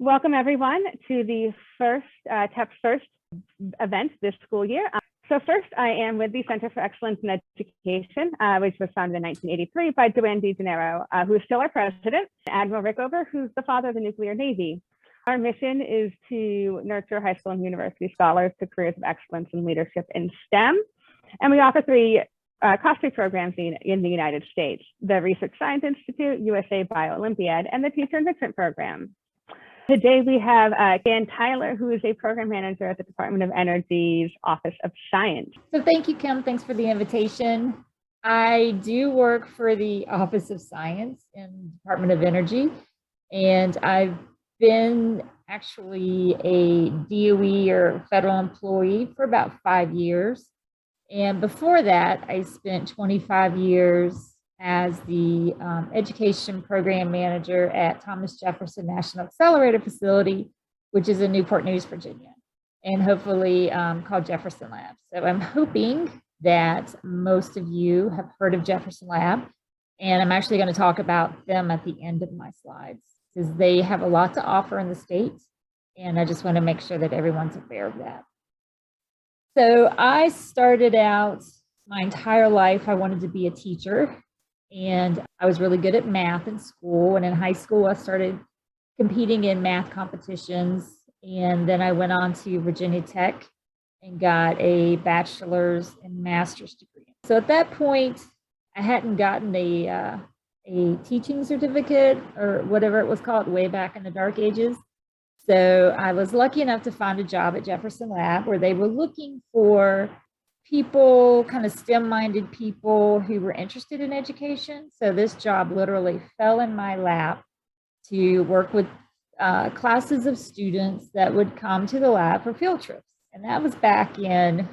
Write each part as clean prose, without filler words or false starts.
Welcome everyone to the TEP's first event this school year. So first, I am with the Center for Excellence in Education, which was founded in 1983 by Joanne DeGennaro, who is still our president, Admiral Rickover, who's the father of the nuclear Navy. Our mission is to nurture high school and university scholars to careers of excellence and leadership in STEM. And we offer three costly programs in the United States: the Research Science Institute, USA Bio-Olympiad, and the Teacher Enrichment Program. Today we have Dan Tyler, who is a program manager at the Department of Energy's Office of Science. So thank you, Kim. Thanks for the invitation. I do work for the Office of Science in the Department of Energy, and I've been actually a DOE or federal employee for about 5 years. And before that, I spent 25 years as the education program manager at Thomas Jefferson National Accelerator Facility, which is in Newport News, Virginia, and hopefully called Jefferson Lab. So I'm hoping that most of you have heard of Jefferson Lab, and I'm actually going to talk about them at the end of my slides because they have a lot to offer in the state, and I just want to make sure that everyone's aware of that. So I started out my entire life, I wanted to be a teacher. And I was really good at math in school. And in high school, I started competing in math competitions. And then I went on to Virginia Tech and got a bachelor's and master's degree. So at that point, I hadn't gotten a teaching certificate or whatever it was called way back in the dark ages. So I was lucky enough to find a job at Jefferson Lab where they were looking for people, kind of STEM-minded people who were interested in education. So this job literally fell in my lap to work with classes of students that would come to the lab for field trips. And that was back in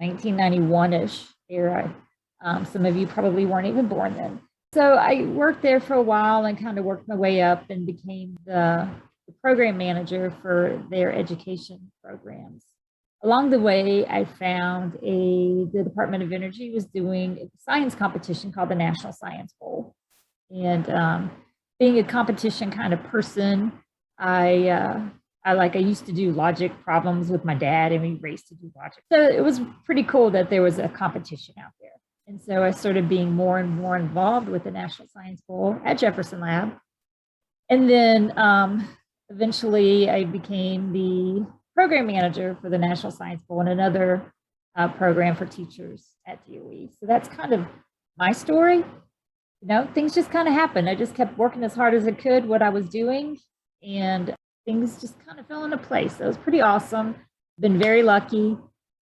1991-ish era. Some of you probably weren't even born then. So I worked there for a while and kind of worked my way up and became the program manager for their education programs. Along the way, I found the Department of Energy was doing a science competition called the National Science Bowl. And being a competition kind of person, I used to do logic problems with my dad, and we raced to do logic. So it was pretty cool that there was a competition out there. And so I started being more and more involved with the National Science Bowl at Jefferson Lab. And then eventually I became the program manager for the National Science Bowl and another program for teachers at DOE. So that's kind of my story. You know, things just kind of happened. I just kept working as hard as I could what I was doing, and things just kind of fell into place. So it was pretty awesome. Been very lucky,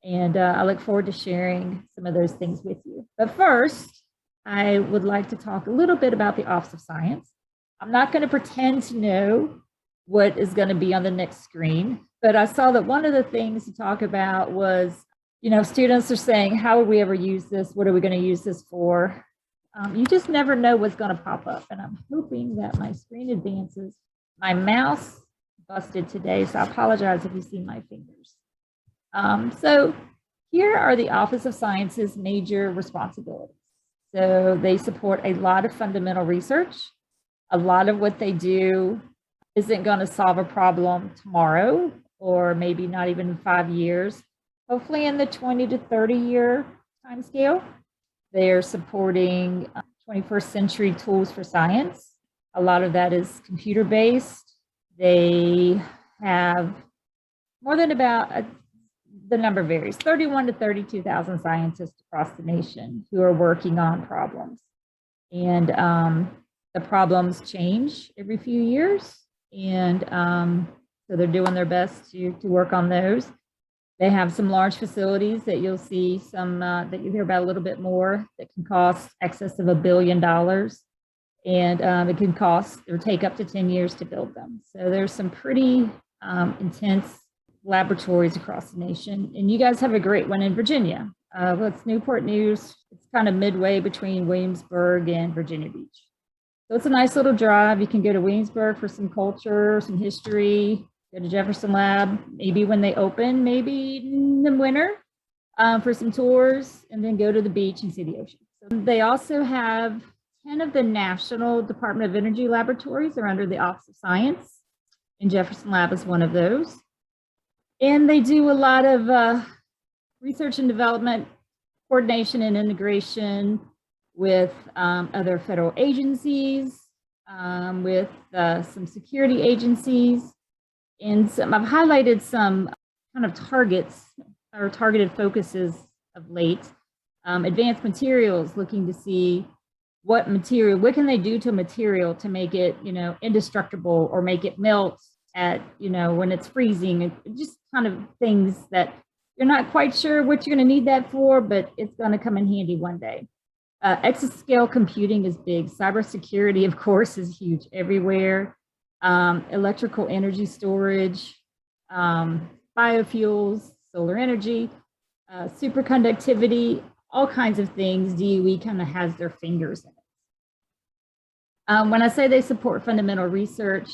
and I look forward to sharing some of those things with you. But first, I would like to talk a little bit about the Office of Science. I'm not going to pretend to know what is going to be on the next screen. But I saw that one of the things to talk about was, you know, students are saying, how would we ever use this? What are we going to use this for? You just never know what's going to pop up. And I'm hoping that my screen advances. My mouse busted today, so I apologize if you see my fingers. So here are the Office of Science's major responsibilities. So they support a lot of fundamental research. A lot of what they do isn't going to solve a problem tomorrow, or maybe not even in 5 years, hopefully in the 20 to 30 year time scale. They're supporting 21st century tools for science. A lot of that is computer based. They have more than the number varies, 31 to 32,000 scientists across the nation who are working on problems. And the problems change every few years. And so they're doing their best to work on those. They have some large facilities that you'll see some that you hear about a little bit more that can cost excess of $1 billion. And it can cost or take up to 10 years to build them. So there's some pretty intense laboratories across the nation. And you guys have a great one in Virginia. Well, it's Newport News. It's kind of midway between Williamsburg and Virginia Beach. So it's a nice little drive. You can go to Williamsburg for some culture, some history, go to Jefferson Lab, maybe when they open, maybe in the winter for some tours, and then go to the beach and see the ocean. So they also have 10 of the National Department of Energy laboratories are under the Office of Science. and Jefferson Lab is one of those. And they do a lot of research and development, coordination and integration with other federal agencies, with some security agencies. And I've highlighted some kind of targets or targeted focuses of late. Advanced materials, looking to see what can they do to material to make it, indestructible, or make it melt at, when it's freezing. Just kind of things that you're not quite sure what you're going to need that for, but it's going to come in handy one day. Exascale computing is big. Cybersecurity, of course, is huge everywhere. Electrical energy storage, biofuels, solar energy, superconductivity, all kinds of things. DOE kind of has their fingers in it. When I say they support fundamental research,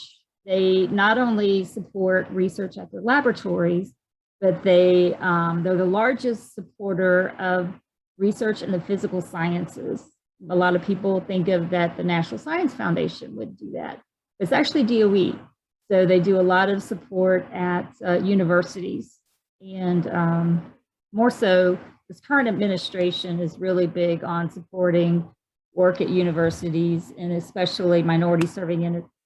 they not only support research at their laboratories, but they're the largest supporter of research in the physical sciences. A lot of people think of that the National Science Foundation would do that. It's actually DOE. So they do a lot of support at universities. And more so, this current administration is really big on supporting work at universities, and especially minority serving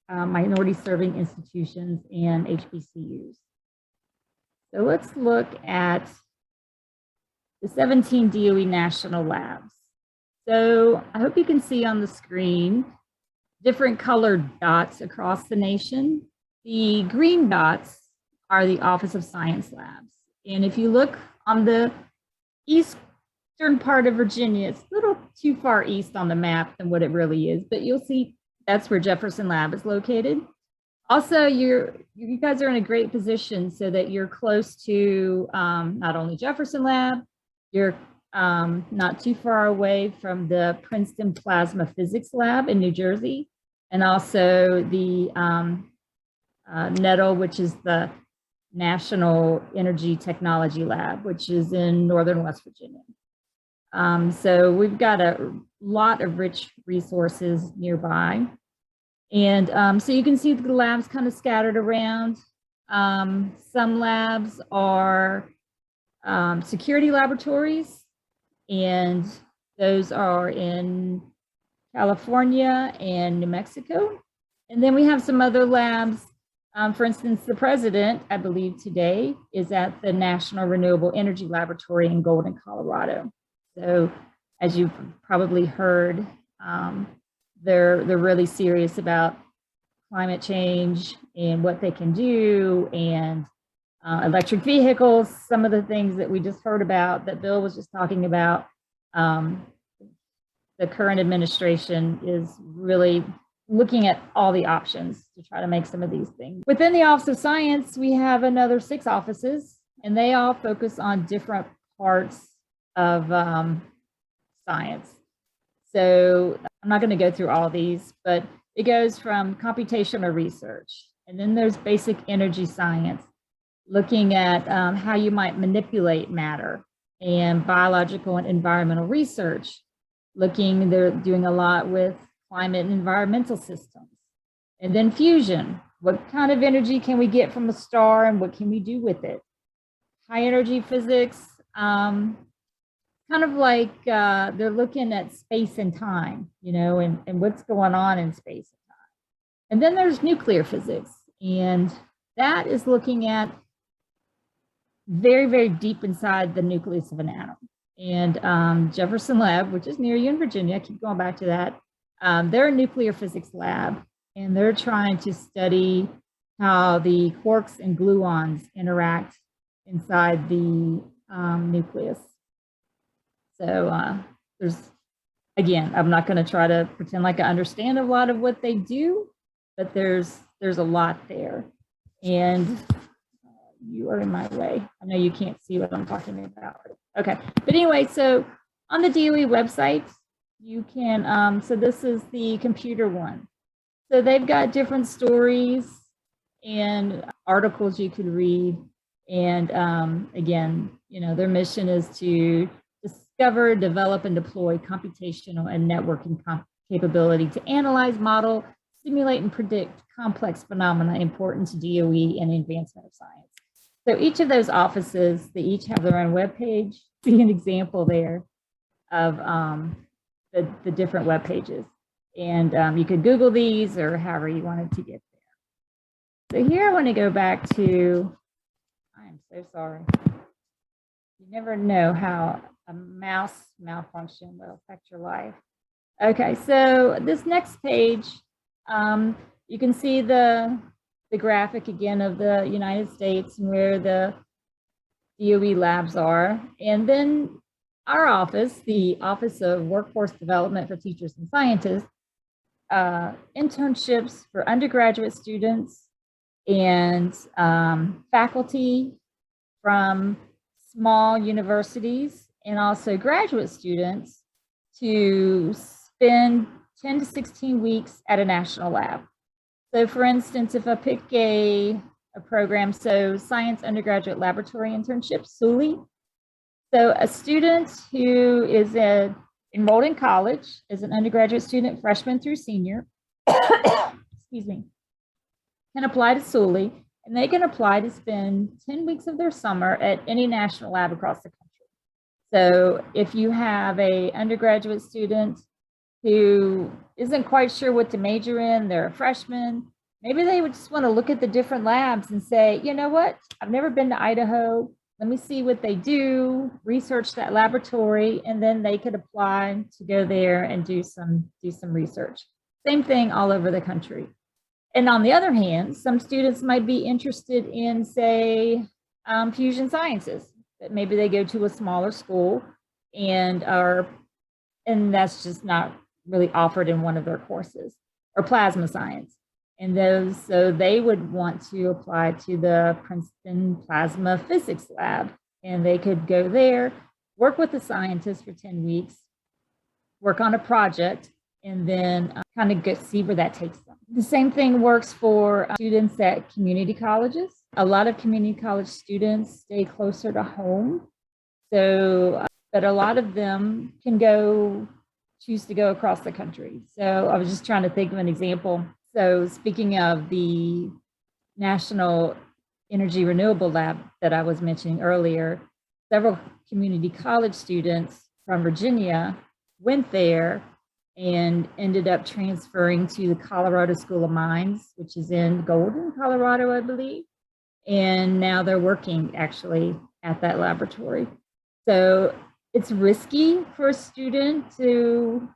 institutions and HBCUs. So let's look at the 17 DOE national labs. So I hope you can see on the screen different colored dots across the nation. The green dots are the Office of Science labs. And if you look on the eastern part of Virginia, it's a little too far east on the map than what it really is, but you'll see that's where Jefferson Lab is located. Also, you guys are in a great position so that you're close to not only Jefferson Lab, you're not too far away from the Princeton Plasma Physics Lab in New Jersey, and also the NETL, which is the National Energy Technology Lab, which is in northern West Virginia. So we've got a lot of rich resources nearby. And so you can see the labs kind of scattered around. Some labs are security laboratories, and those are in California and New Mexico. And then we have some other labs. For instance, the president, I believe today, is at the National Renewable Energy Laboratory in Golden, Colorado. So as you've probably heard, they're really serious about climate change and what they can do, and electric vehicles, some of the things that we just heard about that Bill was just talking about. The current administration is really looking at all the options to try to make some of these things. Within the Office of Science, we have another 6 offices, and they all focus on different parts of science. So I'm not going to go through all these, but it goes from computational research, and then there's basic energy science, looking at how you might manipulate matter, and biological and environmental research, they're doing a lot with climate and environmental systems. And then fusion, what kind of energy can we get from a star and what can we do with it? High energy physics, kind of like they're looking at space and time, and what's going on in space and time. And then there's nuclear physics, and that is looking at very, very deep inside the nucleus of an atom. And Jefferson Lab, which is near you in Virginia, I keep going back to that, they're a nuclear physics lab, and they're trying to study how the quarks and gluons interact inside the nucleus. So again, I'm not going to try to pretend like I understand a lot of what they do, but there's a lot there. And you are in my way. I know you can't see what I'm talking about. Okay, but anyway, so on the DOE website, you can, so this is the computer one. So they've got different stories and articles you could read. And again, their mission is to discover, develop, and deploy computational and networking capability to analyze, model, simulate and predict complex phenomena important to DOE and the advancement of science. So each of those offices, they each have their own webpage. See an example there of the different web pages. And you could Google these or however you wanted to get there. So here I want to go back to, I'm so sorry. You never know how a mouse malfunction will affect your life. Okay, so this next page, you can see the graphic again of the United States and where the DOE labs are. And then our office, the Office of Workforce Development for Teachers and Scientists, internships for undergraduate students and faculty from small universities and also graduate students to spend 10 to 16 weeks at a national lab. So for instance, if I pick a program, so Science Undergraduate Laboratory Internship, SULI. So a student who is enrolled in college as an undergraduate student, freshman through senior, excuse me, can apply to SULI, and they can apply to spend 10 weeks of their summer at any national lab across the country. So if you have a undergraduate student who isn't quite sure what to major in, they're a freshman, maybe they would just want to look at the different labs and say, you know what, I've never been to Idaho. Let me see what they do, research that laboratory, and then they could apply to go there and do some research. Same thing all over the country. And on the other hand, some students might be interested in, say, fusion sciences, that maybe they go to a smaller school and that's just not really offered in one of their courses, or plasma science. And so they would want to apply to the Princeton Plasma Physics Lab, and they could go there, work with the scientists for 10 weeks, work on a project, and then kind of see where that takes them. The same thing works for students at community colleges. A lot of community college students stay closer to home, so but a lot of them can choose to go across the country. So I was just trying to think of an example. So speaking of the National Energy Renewable Lab that I was mentioning earlier, several community college students from Virginia went there and ended up transferring to the Colorado School of Mines, which is in Golden, Colorado, I believe. And now they're working actually at that laboratory. So it's risky for a student to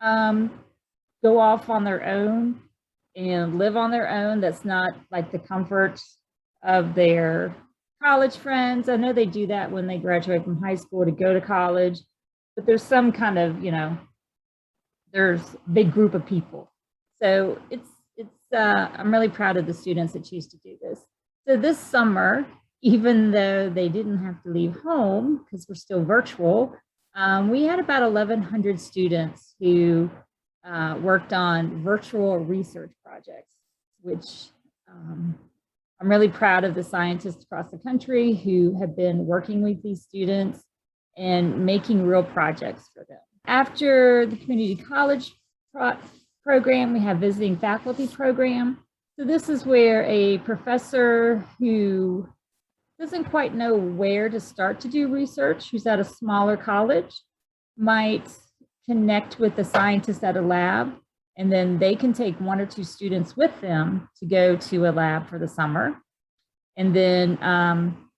go off on their own and live on their own. That's not like the comfort of their college friends. I know they do that when they graduate from high school to go to college, but there's some kind of, there's a big group of people. So I'm really proud of the students that choose to do this. So this summer, even though they didn't have to leave home because we're still virtual, we had about 1,100 students who worked on virtual research projects, which I'm really proud of the scientists across the country who have been working with these students and making real projects for them. After the community college program, we have visiting faculty program. So this is where a professor who doesn't quite know where to start to do research, who's at a smaller college, might connect with the scientist at a lab, and then they can take 1 or 2 students with them to go to a lab for the summer. And then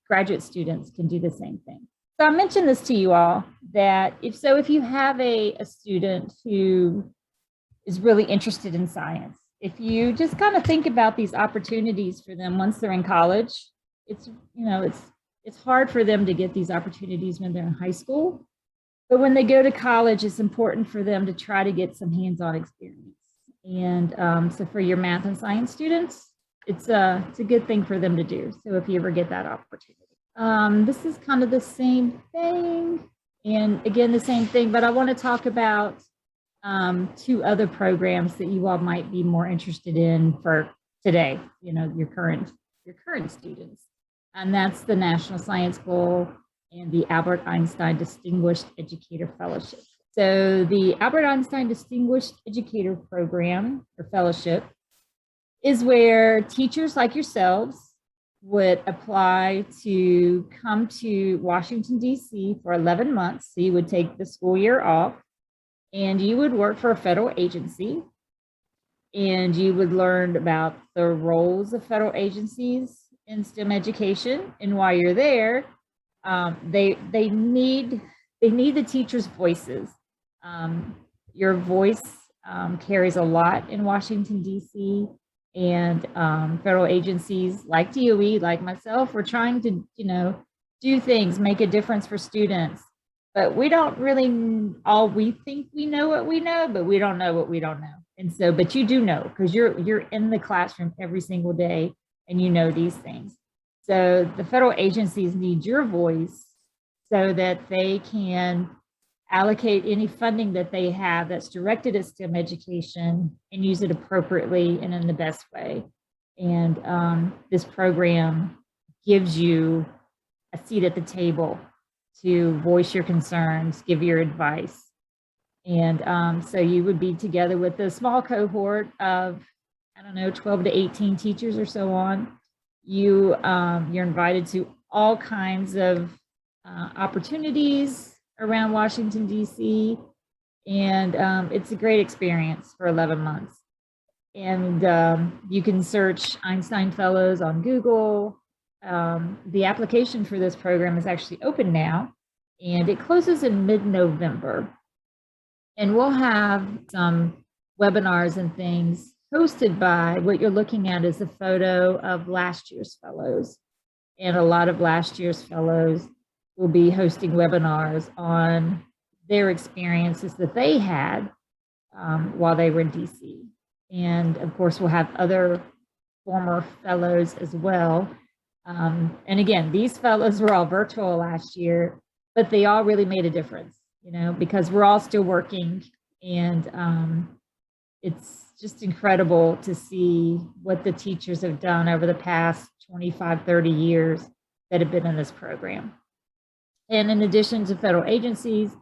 graduate students can do the same thing. So I mentioned this to you all, that if you have a student who is really interested in science, if you just kind of think about these opportunities for them once they're in college, it's hard for them to get these opportunities when they're in high school. But when they go to college, it's important for them to try to get some hands-on experience. And so for your math and science students, it's a good thing for them to do. So if you ever get that opportunity. This is kind of the same thing. And again, the same thing, but I want to talk about 2 other programs that you all might be more interested in for today, your current students. And that's the National Science Bowl and the Albert Einstein Distinguished Educator Fellowship. So the Albert Einstein Distinguished Educator Program or Fellowship is where teachers like yourselves would apply to come to Washington, D.C. for 11 months. So you would take the school year off and you would work for a federal agency, and you would learn about the roles of federal agencies in STEM education. And while you're there, they need the teachers' voices. Your voice carries a lot in Washington, D.C., and federal agencies like DOE, like myself, we're trying to, do things, make a difference for students. But we don't really, we think we know what we know, but we don't know what we don't know. And so, but you do know, because you're in the classroom every single day and you know these things. So the federal agencies need your voice so that they can allocate any funding that they have that's directed at STEM education and use it appropriately and in the best way. And this program gives you a seat at the table to voice your concerns, give your advice. And so you would be together with a small cohort of, 12 to 18 teachers or so on. You're invited to all kinds of opportunities around Washington, D.C. And it's a great experience for 11 months. And you can search Einstein Fellows on Google. The application for this program is actually open now, and it closes in mid-November. And we'll have some webinars and things hosted by, what you're looking at is a photo of last year's fellows. And a lot of last year's fellows will be hosting webinars on their experiences that they had while they were in DC. And of course, we'll have other former fellows as well. And again, these fellows were all virtual last year, but they all really made a difference, because we're all still working. And it's just incredible to see what the teachers have done over the past 25, 30 years that have been in this program. And in addition to federal agencies,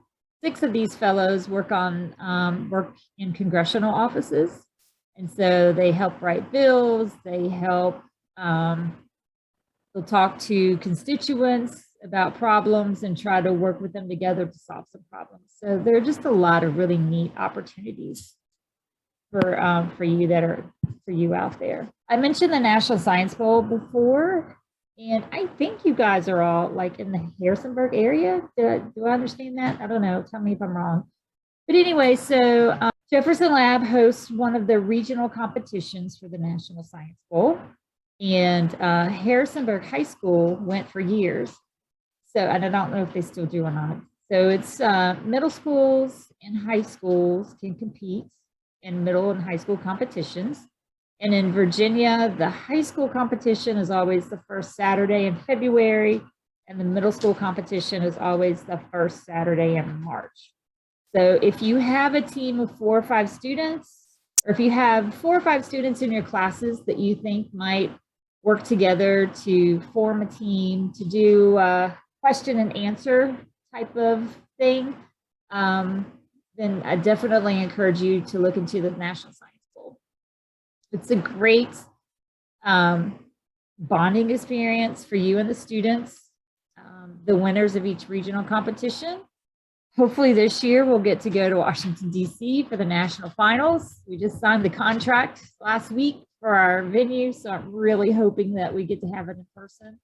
6 of these fellows work in congressional offices. And so they help write bills, they help, they'll talk to constituents about problems and try to work with them together to solve some problems. So there are just a lot of really neat opportunities for you out there. I mentioned the National Science Bowl before. And I think you guys are all like in the Harrisonburg area. Do I understand that? I don't know. Tell me if I'm wrong. But anyway, so Jefferson Lab hosts one of the regional competitions for the National Science Bowl. And Harrisonburg High School went for years. So, and I don't know if they still do or not. So it's middle schools and high schools can compete in middle and high school competitions. And in Virginia, the high school competition is always the first Saturday in February, and the middle school competition is always the first Saturday in March. So if you have a team of 4 or 5 students, or if you have 4 or 5 students in your classes that you think might work together to form a team to do a question and answer type of thing, then I definitely encourage you to look into the National Science Bowl. It's a great bonding experience for you and the students, the winners of each regional competition. Hopefully this year we'll get to go to Washington, D.C. for the national finals. We just signed the contract last week for our venue, so I'm really hoping that we get to have it in person.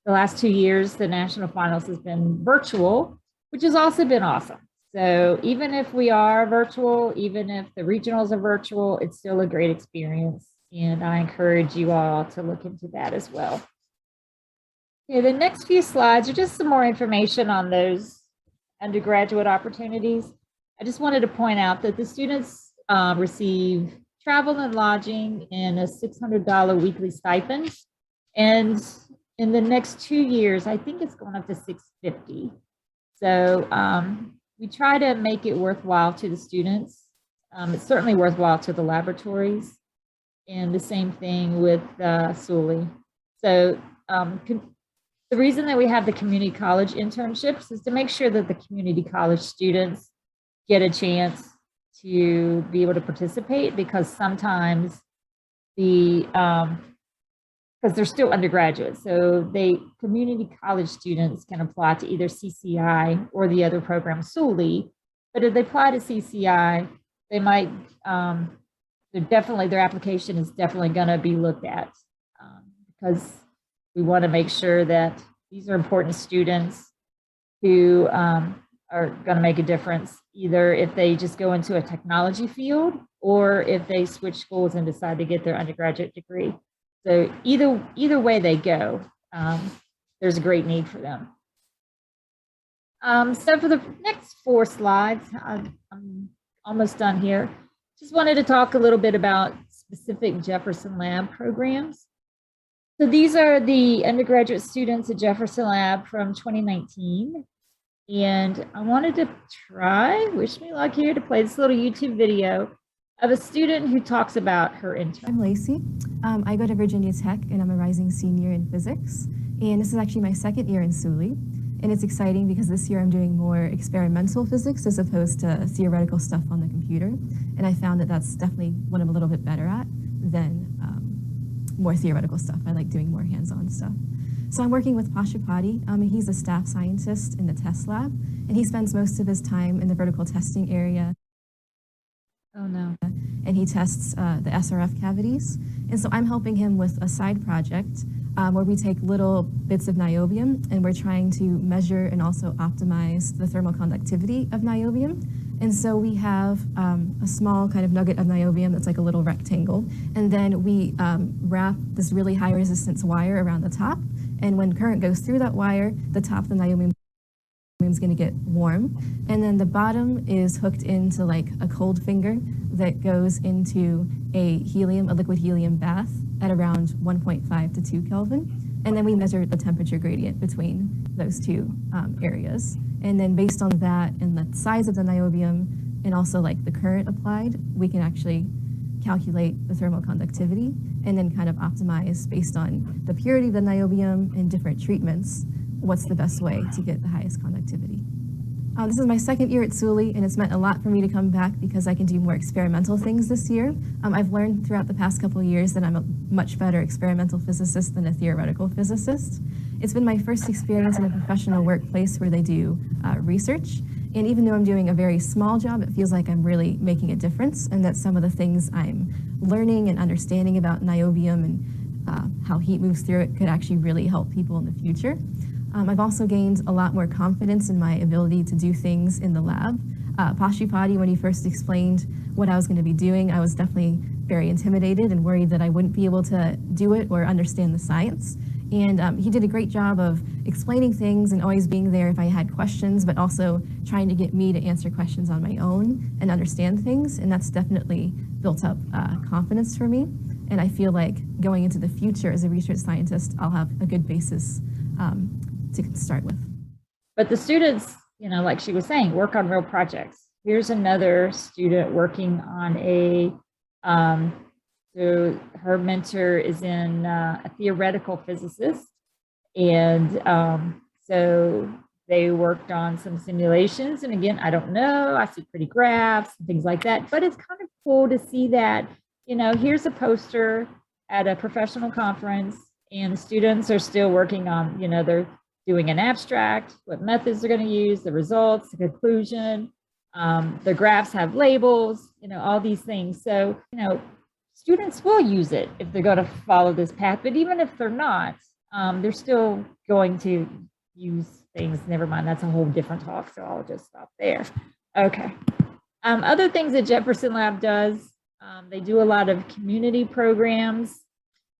The last 2 years, the national finals has been virtual, which has also been awesome. So even if we are virtual, even if the regionals are virtual, it's still a great experience. And I encourage you all to look into that as well. Okay, the next few slides are just some more information on those undergraduate opportunities. I just wanted to point out that the students receive travel and lodging and a $600 weekly stipend. And in the next 2 years, I think it's going up to $650. So we try to make it worthwhile to the students. It's certainly worthwhile to the laboratories, and the same thing with Sully. So the reason that we have the community college internships is to make sure that the community college students get a chance to be able to participate, because sometimes because they're still undergraduates, so community college students can apply to either CCI or the other program solely. But if they apply to CCI, they might, their application is definitely going to be looked at, because we want to make sure that these are important students who are going to make a difference, either if they just go into a technology field or if they switch schools and decide to get their undergraduate degree. So either way they go, there's a great need for them. So for the next 4 slides, I'm almost done here. Just wanted to talk a little bit about specific Jefferson Lab programs. So these are the undergraduate students at Jefferson Lab from 2019. And I wanted to wish me luck here, to play this little YouTube video of a student who talks about her intern. I'm Lacey. I go to Virginia Tech, and I'm a rising senior in physics. And this is actually my 2nd year in Sully. And it's exciting because this year I'm doing more experimental physics as opposed to theoretical stuff on the computer. And I found that that's definitely what I'm a little bit better at than more theoretical stuff. I like doing more hands-on stuff. So I'm working with Pashupati. He's a staff scientist in the test lab, and he spends most of his time in the vertical testing area. Oh no. And he tests the SRF cavities. And so I'm helping him with a side project where we take little bits of niobium, and we're trying to measure and also optimize the thermal conductivity of niobium. And so we have a small kind of nugget of niobium that's like a little rectangle. And then we wrap this really high resistance wire around the top. And when current goes through that wire, the top of the niobium is going to get warm. And then the bottom is hooked into like a cold finger that goes into a liquid helium bath at around 1.5 to 2 Kelvin. And then we measure the temperature gradient between those 2 areas. And then based on that and the size of the niobium and also like the current applied, we can actually calculate the thermal conductivity and then kind of optimize based on the purity of the niobium and different treatments, what's the best way to get the highest conductivity. This is my 2nd year at Sully, and it's meant a lot for me to come back because I can do more experimental things this year. I've learned throughout the past couple of years that I'm a much better experimental physicist than a theoretical physicist. It's been my first experience in a professional workplace where they do research. And even though I'm doing a very small job, it feels like I'm really making a difference, and that some of the things I'm learning and understanding about niobium and how heat moves through it could actually really help people in the future. I've also gained a lot more confidence in my ability to do things in the lab. Pashupati, when he first explained what I was going to be doing, I was definitely very intimidated and worried that I wouldn't be able to do it or understand the science. And he did a great job of explaining things and always being there if I had questions, but also trying to get me to answer questions on my own and understand things. And that's definitely built up confidence for me. And I feel like going into the future as a research scientist, I'll have a good basis to start with. But the students, like she was saying, work on real projects. Here's another student working on so her mentor is a theoretical physicist. And so they worked on some simulations. And again, I don't know, I see pretty graphs and things like that, but it's kind of cool to see that, here's a poster at a professional conference, and the students are still working on, they're doing an abstract, what methods they're going to use, the results, the conclusion. The graphs have labels, all these things. So, students will use it if they're going to follow this path, but even if they're not, they're still going to use things. Never mind, that's a whole different talk, so I'll just stop there. Okay. Other things that Jefferson Lab does, they do a lot of community programs.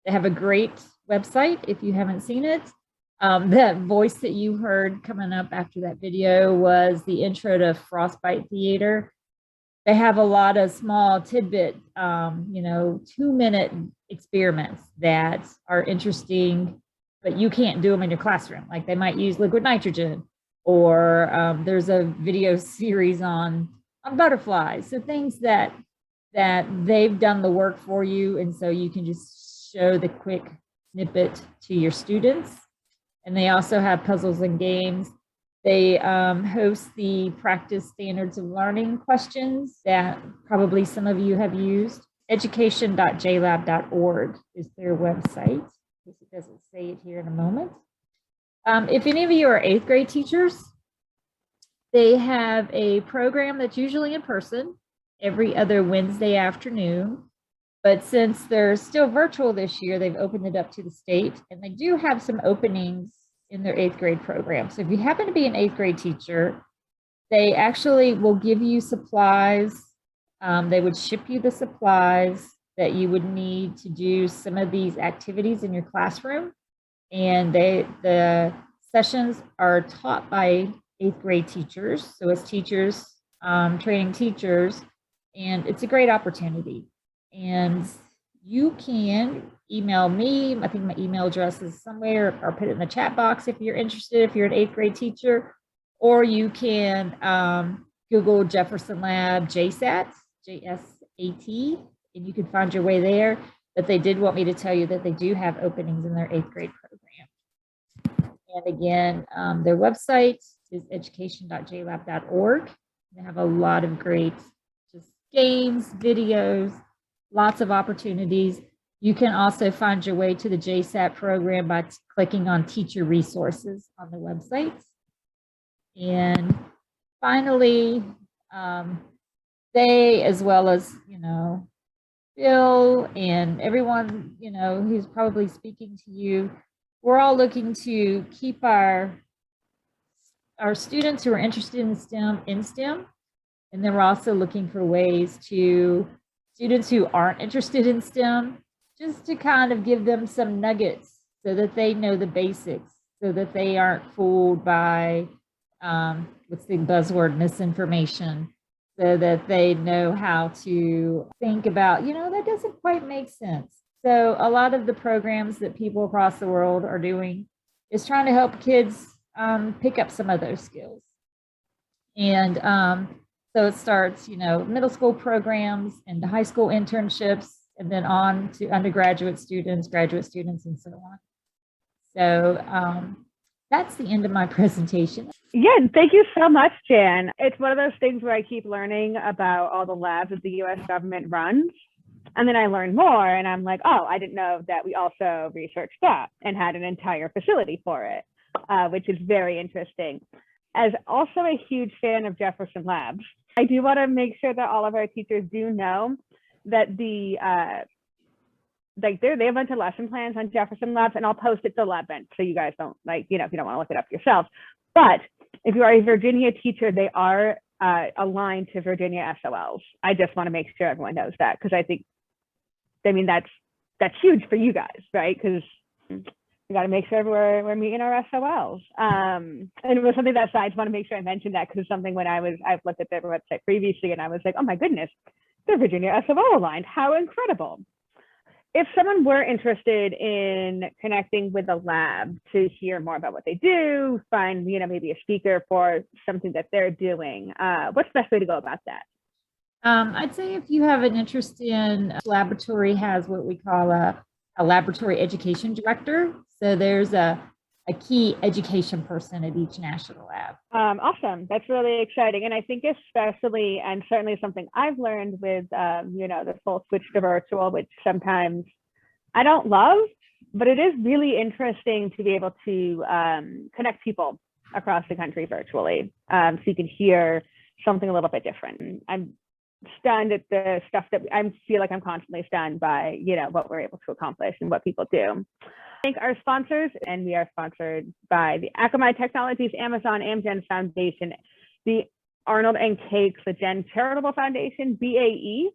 They have a great website if you haven't seen it. That voice that you heard coming up after that video was the intro to Frostbite Theater. They have a lot of small tidbit, 2-minute experiments that are interesting, but you can't do them in your classroom. Like they might use liquid nitrogen, or there's a video series on butterflies. So things that they've done the work for you, and so you can just show the quick snippet to your students. And they also have puzzles and games. They host the practice standards of learning questions that probably some of you have used. Education.jlab.org is their website. In case it doesn't say it here in a moment. If any of you are 8th grade teachers, they have a program that's usually in person every other Wednesday afternoon. But since they're still virtual this year, they've opened it up to the state, and they do have some openings in their 8th grade program. So if you happen to be an 8th grade teacher, they actually will give you supplies. They would ship you the supplies that you would need to do some of these activities in your classroom. And the sessions are taught by 8th grade teachers. So as teachers, training teachers, and it's a great opportunity. And you can email me. I think my email address is somewhere, or put it in the chat box if you're interested, if you're an 8th grade teacher, or you can Google Jefferson Lab JSAT, JSAT, and you can find your way there. But they did want me to tell you that they do have openings in their 8th grade program. And again, their website is education.jlab.org. They have a lot of great just games, videos, lots of opportunities. You can also find your way to the JSAT program by clicking on teacher resources on the website. And finally, they, as well as, Bill and everyone, who's probably speaking to you, we're all looking to keep our students who are interested in STEM in STEM. And then we're also looking for ways to students who aren't interested in STEM, just to kind of give them some nuggets so that they know the basics, so that they aren't fooled by, what's the buzzword, misinformation, so that they know how to think about, that doesn't quite make sense. So a lot of the programs that people across the world are doing is trying to help kids pick up some of those skills. And so it starts, middle school programs and high school internships, and then on to undergraduate students, graduate students, and so on. So that's the end of my presentation. Yeah, thank you so much, Jan. It's one of those things where I keep learning about all the labs that the US government runs. And then I learn more and I'm like, oh, I didn't know that we also researched that and had an entire facility for it, which is very interesting. As also a huge fan of Jefferson Labs, I do want to make sure that all of our teachers do know that they have a bunch of lesson plans on Jefferson Labs, and I'll post it to LabVent so you guys don't if you don't want to look it up yourselves. But if you are a Virginia teacher, they are aligned to Virginia SOLs. I just want to make sure everyone knows that, because that's huge for you guys, right? Because we got to make sure we're meeting our SOLs. And it was something that I just want to make sure I mentioned that, because it's something when I've looked at their website previously and I was like, oh my goodness, they're Virginia SOL aligned. How incredible. If someone were interested in connecting with a lab to hear more about what they do, find maybe a speaker for something that they're doing, what's the best way to go about that? I'd say if you have an interest in, laboratory has what we call a laboratory education director. So there's a key education person at each national lab. Awesome. That's really exciting. And I think especially, and certainly something I've learned with, the full switch to virtual, which sometimes I don't love, but it is really interesting to be able to connect people across the country virtually. So you can hear something a little bit different. I'm stunned at the stuff that I feel like I'm constantly stunned by, what we're able to accomplish and what people do. Thank our sponsors, and we are sponsored by the Akamai Technologies, Amazon, Amgen Foundation, the Arnold and Kate Jen Charitable Foundation, BAE,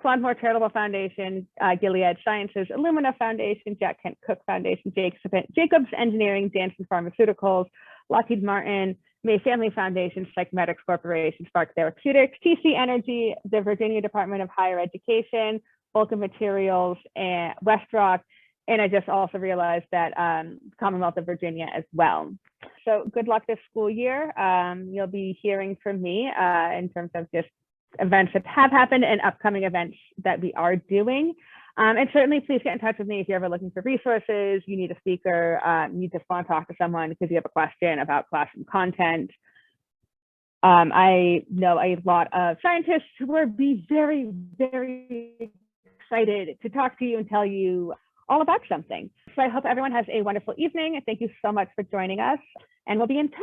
Claude Charitable Foundation, Gilead Sciences, Illumina Foundation, Jack Kent Cook Foundation, Jacobs Engineering, Janssen Pharmaceuticals, Lockheed Martin, May Family Foundation, Psychmedics Corporation, Spark Therapeutics, TC Energy, the Virginia Department of Higher Education, Vulcan Materials, and WestRock. And I just also realized that Commonwealth of Virginia as well. So good luck this school year. You'll be hearing from me in terms of just events that have happened and upcoming events that we are doing. And certainly please get in touch with me if you're ever looking for resources, you need a speaker, you just want to talk to someone because you have a question about classroom content. I know a lot of scientists who would be very, very excited to talk to you and tell you all about something. So I hope everyone has a wonderful evening. Thank you so much for joining us, and we'll be in touch.